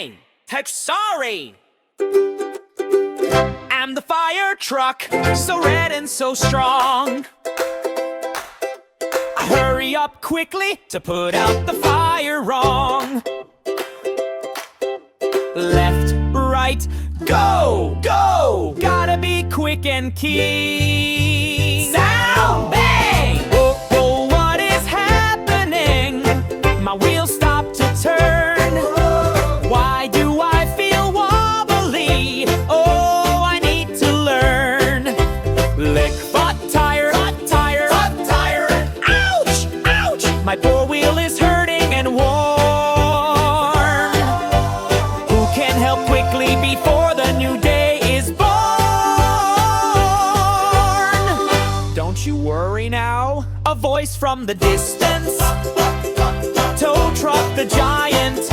Hey! Heck, sorry! I'm the fire truck, so red and so strong. I hurry up quickly to put out the fire wrong. Left, right, go, go! Gotta be quick and keen. Sound bang! Oh, oh, what is happening? My wheels stop to turn. Why do I feel wobbly? Oh, I need to learn. Lick butt tire, butt tire, butt tire. Ouch, ouch! My poor wheel is hurting and warm. Who can help quickly before the new day is born? Don't you worry now, a voice from the distance. Tow truck the giant.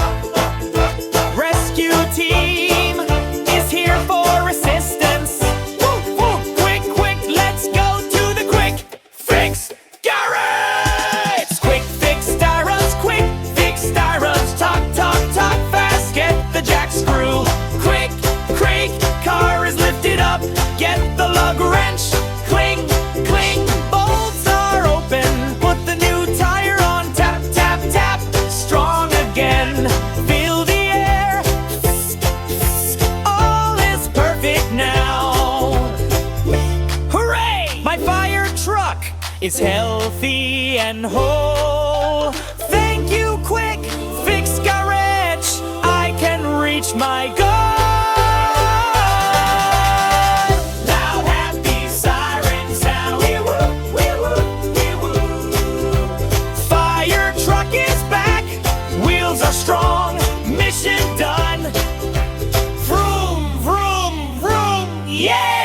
Rescue team is here for assistance. Woo, woo, quick, quick, let's go to the quick fix garage. Quick fix styros, quick fix styros. Talk, talk, talk fast, get the Jackscrew. Quick, quick, car is lifted up. Get the lug wrench, cling, cling. Bolts are open, put the new tire on. Tap, tap, tap, strong again. Fill the air, all is perfect now. Hooray! My fire truck is healthy and whole. Thank you, Quick Fix Garage. I can reach my goal. Loud, happy siren sound. Fire truck is back. Wheels are strong. Mission done. Vroom, vroom, vroom. Yeah!